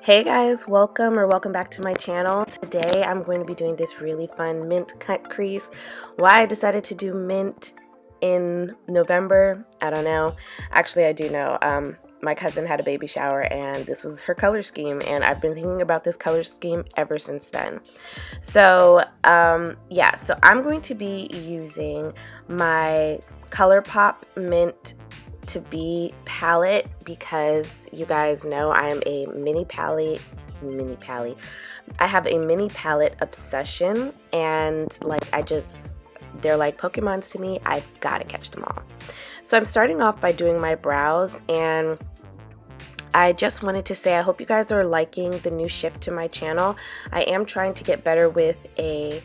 Hey guys, welcome back to my channel. Today I'm going to be doing this really fun mint cut crease. Why I decided to do mint in November, I don't know. Actually, I do know. My cousin had a baby shower and this was her color scheme, and I've been thinking about this color scheme ever since then. So yeah, so I'm going to be using my Colourpop mint to be palette because you guys know I am a I have a mini palette obsession, and they're like Pokemons to me. I've got to catch them all. So I'm starting off by doing my brows, and I just wanted to say I hope you guys are liking the new shift to my channel. I am trying to get better with a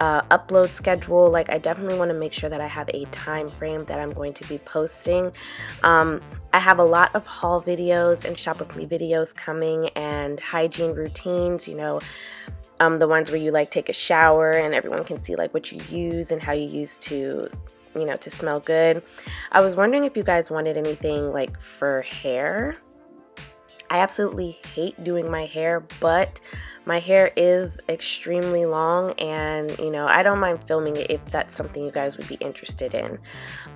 upload schedule. Like, I definitely want to make sure that I have a time frame that I'm going to be posting. I have a lot of haul videos and shop with me videos coming, and hygiene routines, you know, the ones where you like take a shower and everyone can see like what you use and how you use to, you know, to smell good. I was wondering if you guys wanted anything like for hair. I absolutely hate doing my hair, but my hair is extremely long, and you know, I don't mind filming it if that's something you guys would be interested in.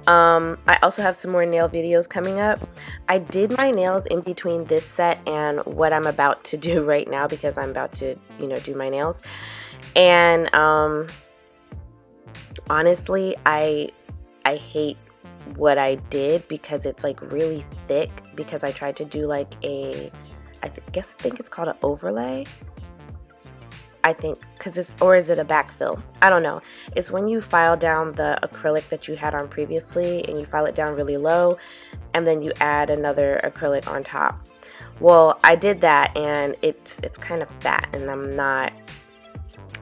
I also have some more nail videos coming up. I did my nails in between this set and what I'm about to do right now, because I'm about to, you know, do my nails. And honestly, I hate what I did because it's like really thick, because I tried to do like a I think it's called an overlay, I think, because it's, or is it a backfill? I don't know. It's when you file down the acrylic that you had on previously, and you file it down really low, and then you add another acrylic on top. Well, I did that, and it's kind of fat, and I'm not,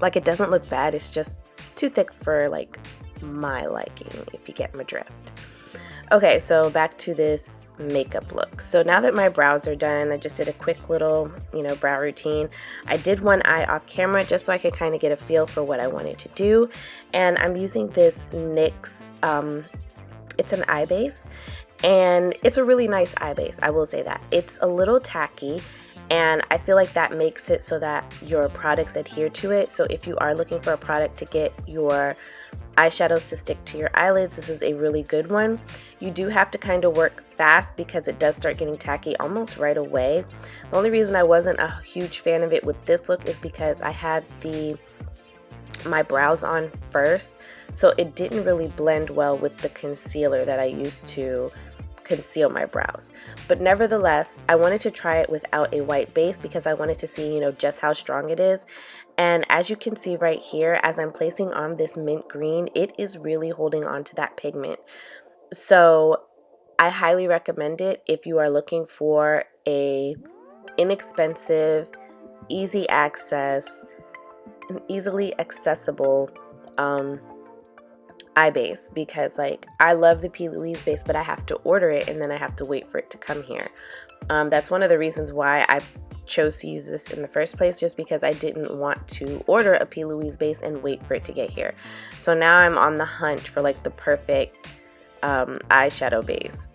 like, it doesn't look bad. It's just too thick for like my liking, if you get my drift. Okay, so back to this makeup look. So now that my brows are done, I just did a quick little, you know, brow routine. I did one eye off camera just so I could kind of get a feel for what I wanted to do. And I'm using this NYX, it's an eye base, and it's a really nice eye base, I will say that. It's a little tacky, and I feel like that makes it so that your products adhere to it. So if you are looking for a product to get your eyeshadows to stick to your eyelids, this is a really good one. You do have to kind of work fast because it does start getting tacky almost right away. The only reason I wasn't a huge fan of it with this look is because I had my brows on first, so it didn't really blend well with the concealer that I used to conceal my brows. But nevertheless, I wanted to try it without a white base because I wanted to see, you know, just how strong it is. And as you can see right here, as I'm placing on this mint green, it is really holding on to that pigment. So I highly recommend it if you are looking for a inexpensive, easy access, and easily accessible eye base, because like I love the P. Louise base, but I have to order it and then I have to wait for it to come here. That's one of the reasons why I chose to use this in the first place, just because I didn't want to order a P. Louise base and wait for it to get here. So now I'm on the hunt for like the perfect eyeshadow base,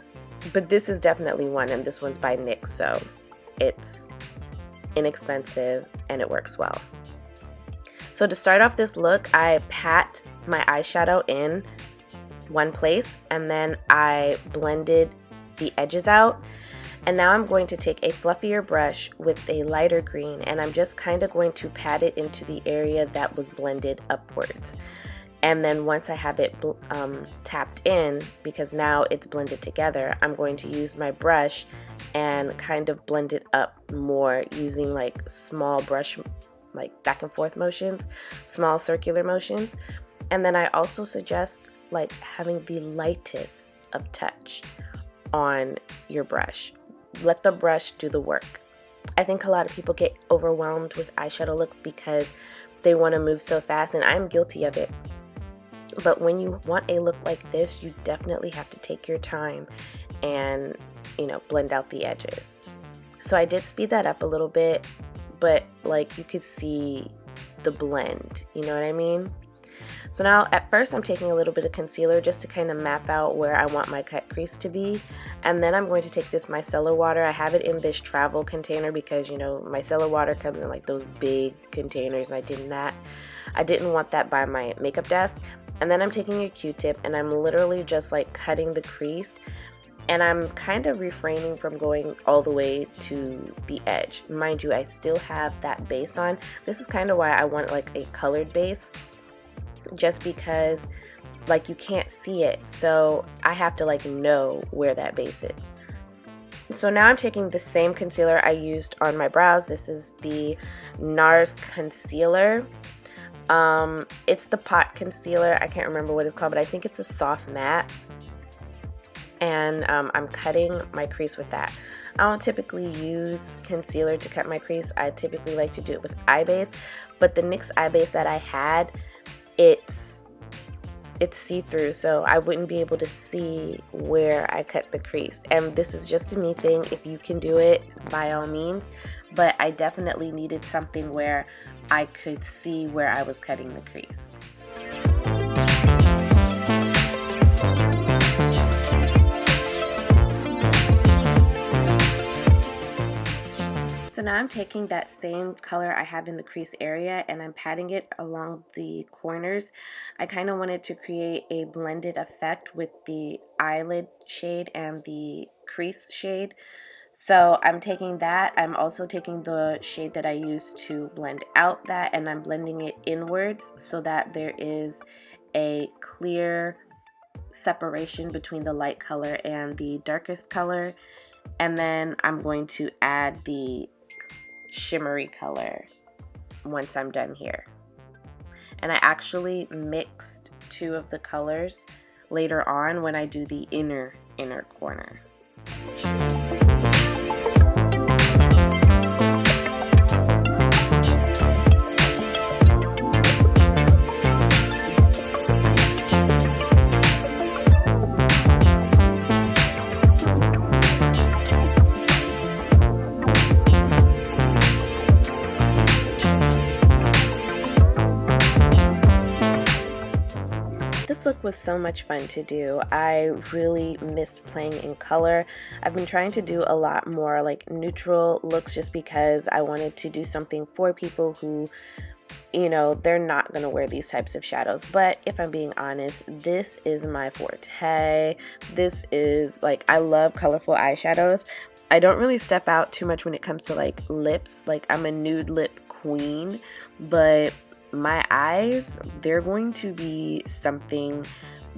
but this is definitely one, and this one's by NYX, so it's inexpensive and it works well. So to start off this look, I pat my eyeshadow in one place, and then I blended the edges out. And now I'm going to take a fluffier brush with a lighter green, and I'm just kind of going to pat it into the area that was blended upwards. And then once I have it tapped in, because now it's blended together, I'm going to use my brush and kind of blend it up more using like small brush, like back and forth motions, small circular motions. And then I also suggest like having the lightest of touch on your brush. Let the brush do the work. I think a lot of people get overwhelmed with eyeshadow looks because they want to move so fast, and I'm guilty of it. But when you want a look like this, you definitely have to take your time and, you know, blend out the edges. So I did speed that up a little bit, but like you could see the blend, you know what I mean? So now at first I'm taking a little bit of concealer just to kind of map out where I want my cut crease to be, and then I'm going to take this micellar water. I have it in this travel container because, you know, micellar water comes in like those big containers, and I didn't want that by my makeup desk. And then I'm taking a Q-tip and I'm literally just like cutting the crease, and I'm kind of refraining from going all the way to the edge. Mind you, I still have that base on. This is kind of why I want like a colored base, just because like you can't see it, so I have to like know where that base is. So now I'm taking the same concealer I used on my brows. This is the NARS concealer. It's the pot concealer. I can't remember what it's called, but I think it's a soft matte. And I'm cutting my crease with that. I don't typically use concealer to cut my crease. I typically like to do it with eye base, but the NYX eye base that I had, it's see-through, so I wouldn't be able to see where I cut the crease. And this is just a me thing. If you can do it, by all means, but I definitely needed something where I could see where I was cutting the crease. So now I'm taking that same color I have in the crease area and I'm patting it along the corners. I kind of wanted to create a blended effect with the eyelid shade and the crease shade. So I'm taking that. I'm also taking the shade that I used to blend out that, and I'm blending it inwards so that there is a clear separation between the light color and the darkest color. And then I'm going to add the shimmery color once I'm done here. And I actually mixed two of the colors later on when I do the inner corner. This look was so much fun to do. I really missed playing in color. I've been trying to do a lot more like neutral looks just because I wanted to do something for people who, you know, they're not gonna wear these types of shadows. But if I'm being honest, this is my forte. This is like, I love colorful eyeshadows. I don't really step out too much when it comes to like lips. Like, I'm a nude lip queen, but my eyes, they're going to be something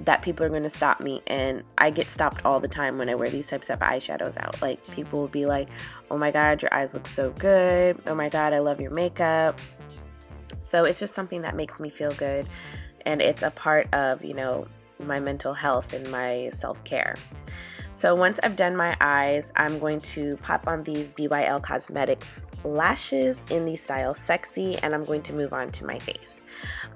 that people are going to stop me, and I get stopped all the time when I wear these types of eyeshadows out. Like, people will be like, oh my god, your eyes look so good, oh my god, I love your makeup. So it's just something that makes me feel good, and it's a part of, you know, my mental health and my self-care. So once I've done my eyes, I'm going to pop on these BYL Cosmetics lashes in the style Sexy, and I'm going to move on to my face.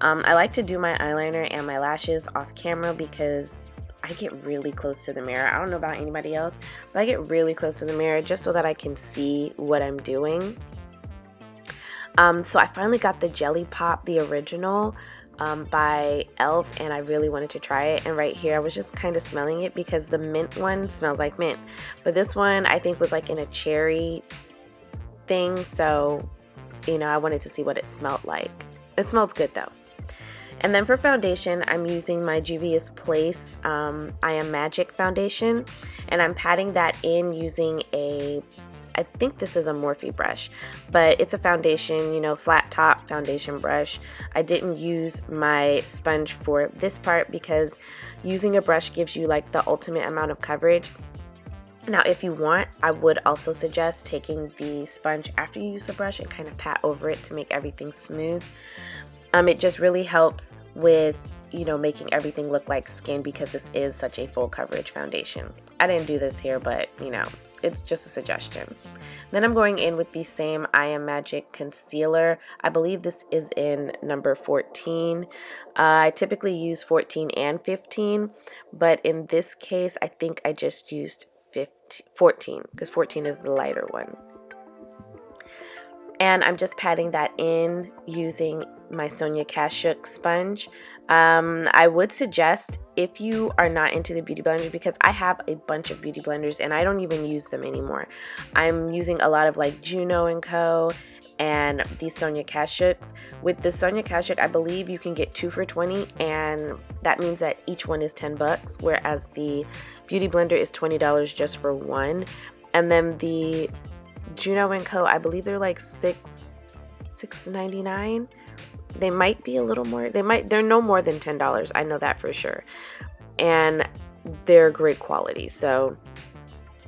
I like to do my eyeliner and my lashes off camera because I get really close to the mirror. I don't know about anybody else, but I get really close to the mirror just so that I can see what I'm doing. So I finally got the Jelly Pop, the original, by e.l.f., and I really wanted to try it. And right here I was just kind of smelling it because the mint one smells like mint, but this one I think was like in a cherry thing, so you know, I wanted to see what it smelled like. It smells good though. And then for foundation, I'm using my Juvia's Place I Am Magic foundation, and I'm patting that in using a, I think this is a Morphe brush, but it's a foundation, you know, flat top foundation brush. I didn't use my sponge for this part because using a brush gives you like the ultimate amount of coverage. Now, if you want, I would also suggest taking the sponge after you use the brush and kind of pat over it to make everything smooth. It just really helps with, you know, making everything look like skin because this is such a full coverage foundation. I didn't do this here, but you know, it's just a suggestion. Then I'm going in with the same I Am Magic concealer. I believe this is in number 14. I typically use 14 and 15, but in this case, I think I just used 14 because 14 is the lighter one. And I'm just patting that in using my Sonia Kashuk sponge. I would suggest, if you are not into the beauty blenders, because I have a bunch of beauty blenders and I don't even use them anymore. I'm using a lot of like Juno & Co. and these Sonia Kashuks. With the Sonia Kashuk, I believe you can get 2 for $20, and that means that each one is $10, whereas the beauty blender is $20 just for one. And then the Juno & Co., I believe they're like $6.99. They might be a little more. They're no more than $10. I know that for sure. And they're great quality. So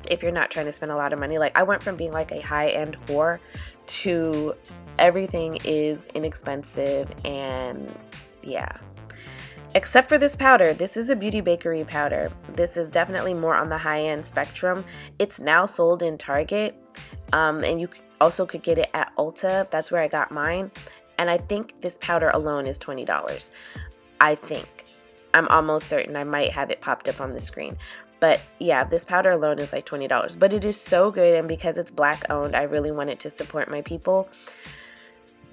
if you're not trying to spend a lot of money, like I went from being like a high-end whore to everything is inexpensive, and yeah. Except for this powder. This is a Beauty Bakery powder. This is definitely more on the high-end spectrum. It's now sold in Target, and you also could get it at Ulta. That's where I got mine. And I think this powder alone is $20. I think. I'm almost certain. I might have it popped up on the screen. But yeah, this powder alone is like $20. But it is so good, and because it's Black owned, I really wanted to support my people.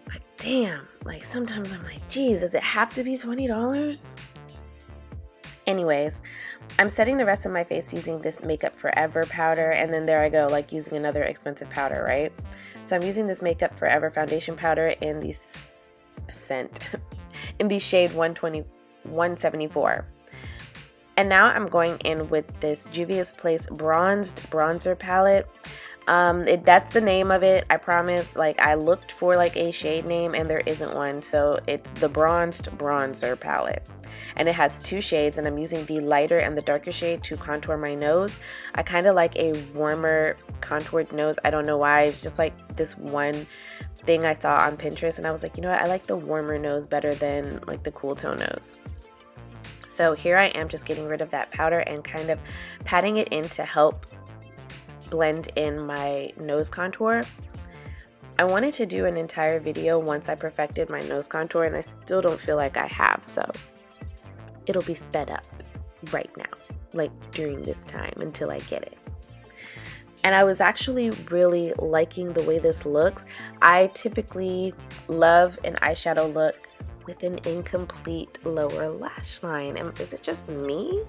But damn, like sometimes I'm like, geez, does it have to be $20? Anyways, I'm setting the rest of my face using this Makeup Forever powder, and then there I go, like using another expensive powder, right? So I'm using this Makeup Forever foundation powder in the in the shade 174. And now I'm going in with this Juvia's Place Bronzed Bronzer palette. That's the name of it, I promise. Like, I looked for like a shade name and there isn't one, so it's the Bronzed Bronzer palette. And it has 2 shades, and I'm using the lighter and the darker shade to contour my nose. I kind of like a warmer contoured nose. I don't know why. It's just like this one thing I saw on Pinterest, and I was like, you know what, I like the warmer nose better than like the cool tone nose. So here I am just getting rid of that powder and kind of patting it in to help blend in my nose contour. I wanted to do an entire video once I perfected my nose contour, and I still don't feel like I have, so it'll be sped up right now, like during this time until I get it. And I was actually really liking the way this looks. I typically love an eyeshadow look with an incomplete lower lash line. And is it just me?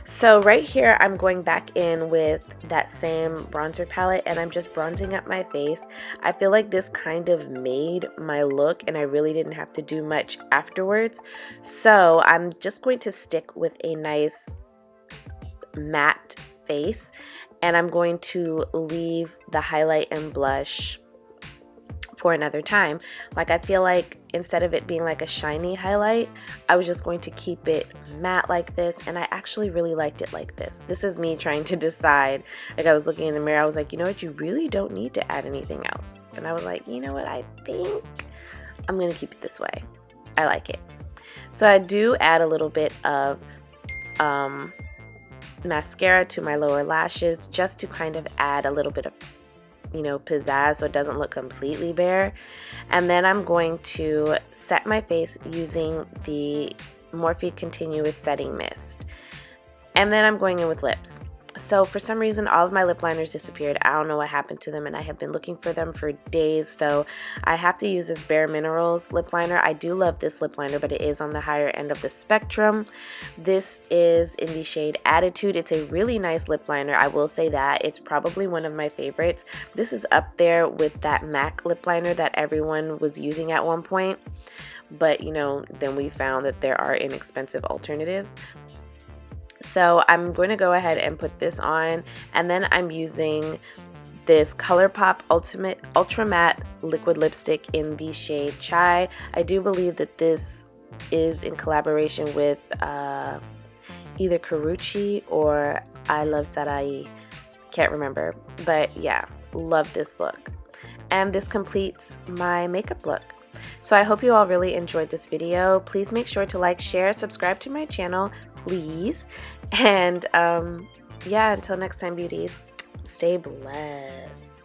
So right here, I'm going back in with that same bronzer palette, and I'm just bronzing up my face. I feel like this kind of made my look, and I really didn't have to do much afterwards. So I'm just going to stick with a nice matte face, and I'm going to leave the highlight and blush for another time. Like, I feel like instead of it being like a shiny highlight, I was just going to keep it matte like this, and I actually really liked it like this. This is me trying to decide. Like, I was looking in the mirror, I was like, you know what, you really don't need to add anything else. And I was like, you know what, I think I'm gonna keep it this way. I like it. So I do add a little bit of mascara to my lower lashes, just to kind of add a little bit of, you know, pizzazz, so it doesn't look completely bare. And then I'm going to set my face using the Morphe Continuous Setting Mist. And then I'm going in with lips. So for some reason, all of my lip liners disappeared. I don't know what happened to them, and I have been looking for them for days. So I have to use this Bare Minerals lip liner. I do love this lip liner, but it is on the higher end of the spectrum. This is in the shade Attitude. It's a really nice lip liner. I will say that. It's probably one of my favorites. This is up there with that MAC lip liner that everyone was using at one point. But, you know, then we found that there are inexpensive alternatives. So I'm going to go ahead and put this on, and then I'm using this Colourpop Ultra Matte Liquid Lipstick in the shade Chai. I do believe that this is in collaboration with either Karrueche or ᴂᴇoᗯ. Can't remember, but yeah, love this look. And this completes my makeup look. So I hope you all really enjoyed this video. Please make sure to like, share, subscribe to my channel, please. And yeah, until next time, beauties, stay blessed.